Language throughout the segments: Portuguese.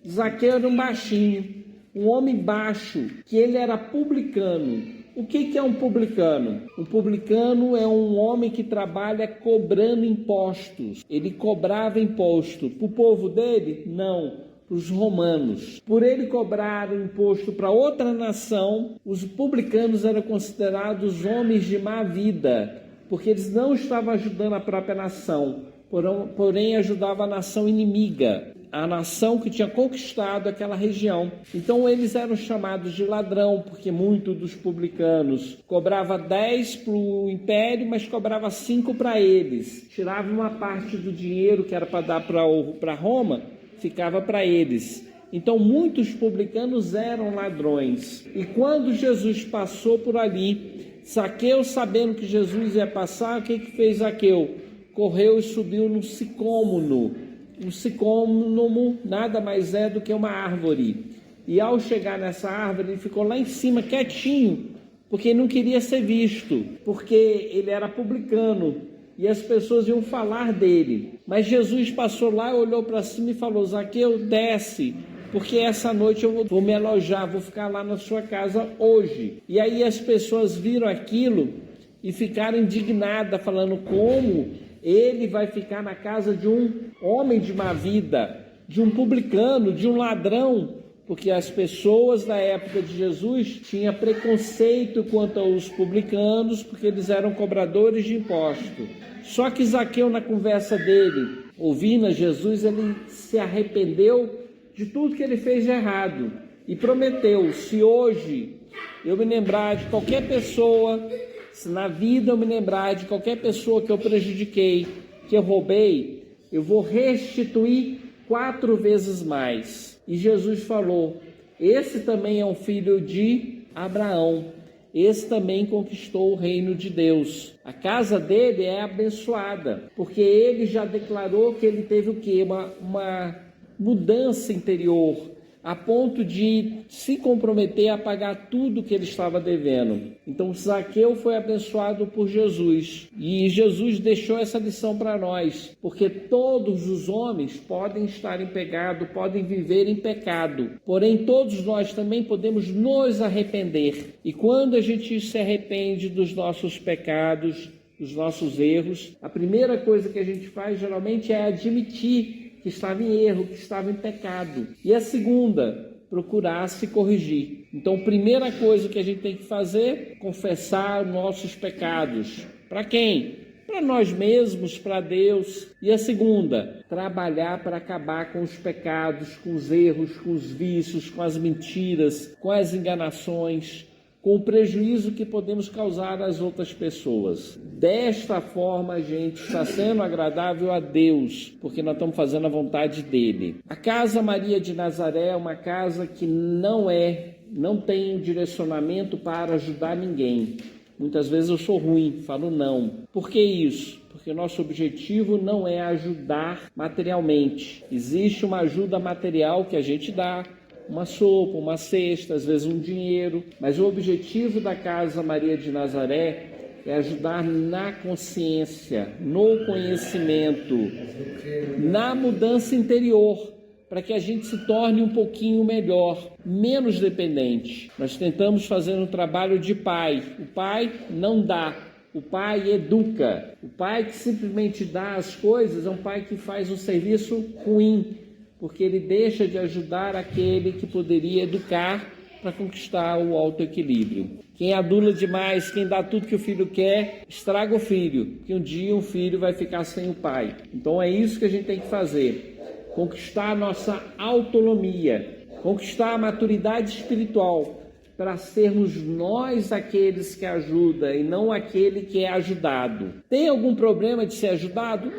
Zaqueu era um baixinho, um homem baixo, que ele era publicano. O que é um publicano? Um publicano é um homem que trabalha cobrando impostos. Ele cobrava imposto. Para o povo dele? Não. Para os romanos. Por ele cobrar imposto para outra nação, os publicanos eram considerados homens de má vida, porque eles não estavam ajudando a própria nação, porém ajudavam a nação inimiga, a nação que tinha conquistado aquela região. Então eles eram chamados de ladrão, porque muitos dos publicanos cobrava 10 para o império, mas cobrava 5 para eles. Tirava uma parte do dinheiro que era para dar para Roma, ficava para eles. Então muitos publicanos eram ladrões. E quando Jesus passou por ali, Zaqueu, sabendo que Jesus ia passar, o que fez Zaqueu? Correu e subiu num sicômoro. Um sicômoro nada mais é do que uma árvore. E ao chegar nessa árvore, ele ficou lá em cima, quietinho, porque ele não queria ser visto, porque ele era publicano e as pessoas iam falar dele. Mas Jesus passou lá, olhou para cima e falou: Zaqueu, desce, porque essa noite eu vou me alojar, vou ficar lá na sua casa hoje. E aí as pessoas viram aquilo e ficaram indignadas, falando: como ele vai ficar na casa de um homem de má vida, de um publicano, de um ladrão? Porque as pessoas da época de Jesus tinham preconceito quanto aos publicanos, porque eles eram cobradores de imposto. Só que Zaqueu, na conversa dele, ouvindo a Jesus, ele se arrependeu de tudo que ele fez de errado e prometeu: se hoje eu me lembrar de qualquer pessoa, se na vida eu me lembrar de qualquer pessoa que eu prejudiquei, que eu roubei, eu vou restituir 4 vezes mais. E Jesus falou: esse também é um filho de Abraão, esse também conquistou o reino de Deus. A casa dele é abençoada, porque ele já declarou que ele teve o quê? Uma mudança interior, a ponto de se comprometer a pagar tudo que ele estava devendo. Então Zaqueu foi abençoado por Jesus, e Jesus deixou essa lição para nós, porque todos os homens podem estar em pecado, podem viver em pecado, porém todos nós também podemos nos arrepender. E quando a gente se arrepende dos nossos pecados, dos nossos erros, a primeira coisa que a gente faz geralmente é admitir que estava em erro, que estava em pecado. E a segunda, procurar se corrigir. Então, primeira coisa que a gente tem que fazer, confessar nossos pecados. Para quem? Para nós mesmos, para Deus. E a segunda, trabalhar para acabar com os pecados, com os erros, com os vícios, com as mentiras, com as enganações, com o prejuízo que podemos causar às outras pessoas. Desta forma, a gente está sendo agradável a Deus, porque nós estamos fazendo a vontade dele. A Casa Maria de Nazaré é uma casa que não tem direcionamento para ajudar ninguém. Muitas vezes eu sou ruim, falo não. Por que isso? Porque nosso objetivo não é ajudar materialmente. Existe uma ajuda material que a gente dá, uma sopa, uma cesta, às vezes um dinheiro, mas o objetivo da Casa Maria de Nazaré é ajudar na consciência, no conhecimento, na mudança interior, para que a gente se torne um pouquinho melhor, menos dependente. Nós tentamos fazer um trabalho de pai. O pai não dá, o pai educa. O pai que simplesmente dá as coisas é um pai que faz um serviço ruim, porque ele deixa de ajudar aquele que poderia educar para conquistar o autoequilíbrio. Quem adula demais, quem dá tudo que o filho quer, estraga o filho, que um dia o filho vai ficar sem o pai. Então é isso que a gente tem que fazer, conquistar a nossa autonomia, conquistar a maturidade espiritual, para sermos nós aqueles que ajudam e não aquele que é ajudado. Tem algum problema de ser ajudado?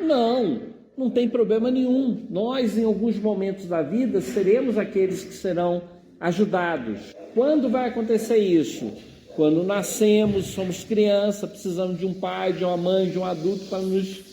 Não tem problema nenhum. Nós, em alguns momentos da vida, seremos aqueles que serão ajudados. Quando vai acontecer isso? Quando nascemos, somos criança, precisamos de um pai, de uma mãe, de um adulto para nos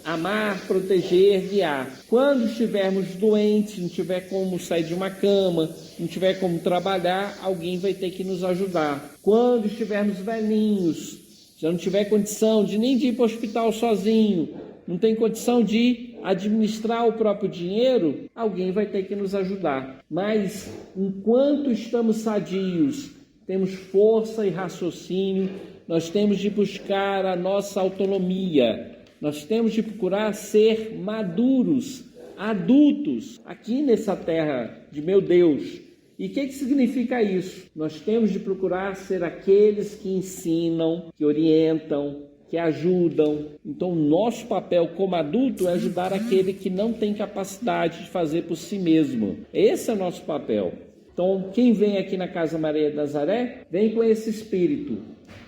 amar, proteger, guiar. Quando estivermos doentes, não tiver como sair de uma cama, não tiver como trabalhar, alguém vai ter que nos ajudar. Quando estivermos velhinhos, já não tiver condição nem de ir para o hospital sozinho, não tem condição de ir, administrar o próprio dinheiro, alguém vai ter que nos ajudar. Mas enquanto estamos sadios, temos força e raciocínio, nós temos de buscar a nossa autonomia, nós temos de procurar ser maduros, adultos, aqui nessa terra de meu Deus. E o que significa isso? Nós temos de procurar ser aqueles que ensinam, que orientam, que ajudam. Então, o nosso papel como adulto é ajudar aquele que não tem capacidade de fazer por si mesmo. Esse é o nosso papel. Então, quem vem aqui na Casa Maria de Nazaré, vem com esse espírito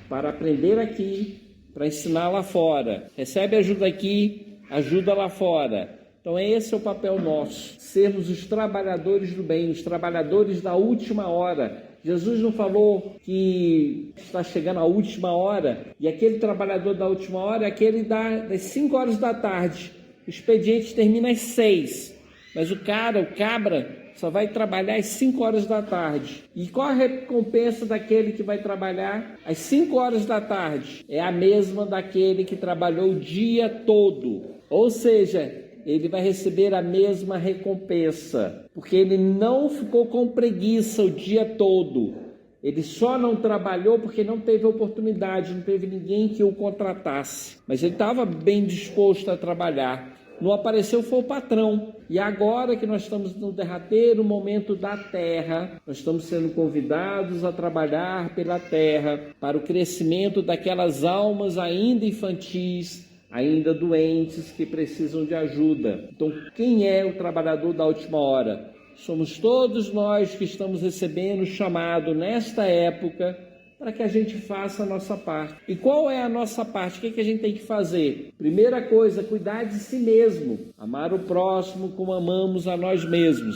para aprender aqui, para ensinar lá fora. Recebe ajuda aqui, ajuda lá fora. Então, esse é o papel nosso, sermos os trabalhadores do bem, os trabalhadores da última hora. Jesus não falou que está chegando a última hora, e aquele trabalhador da última hora é aquele das 5 horas da tarde. O expediente termina às 6, mas o cabra, só vai trabalhar às 5 horas da tarde. E qual a recompensa daquele que vai trabalhar às 5 horas da tarde? É a mesma daquele que trabalhou o dia todo. Ou seja, ele vai receber a mesma recompensa, porque ele não ficou com preguiça o dia todo. Ele só não trabalhou porque não teve oportunidade, não teve ninguém que o contratasse. Mas ele estava bem disposto a trabalhar. Não apareceu foi o patrão. E agora que nós estamos no derradeiro momento da terra, nós estamos sendo convidados a trabalhar pela terra, para o crescimento daquelas almas ainda infantis, ainda doentes, que precisam de ajuda. Então, quem é o trabalhador da última hora? Somos todos nós que estamos recebendo o chamado nesta época para que a gente faça a nossa parte. E qual é a nossa parte? O que a gente tem que fazer? Primeira coisa, cuidar de si mesmo. Amar o próximo como amamos a nós mesmos.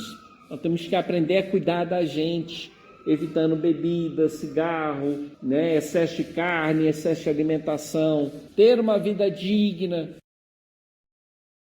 Nós temos que aprender a cuidar da gente, evitando bebida, cigarro, excesso de carne, excesso de alimentação, ter uma vida digna,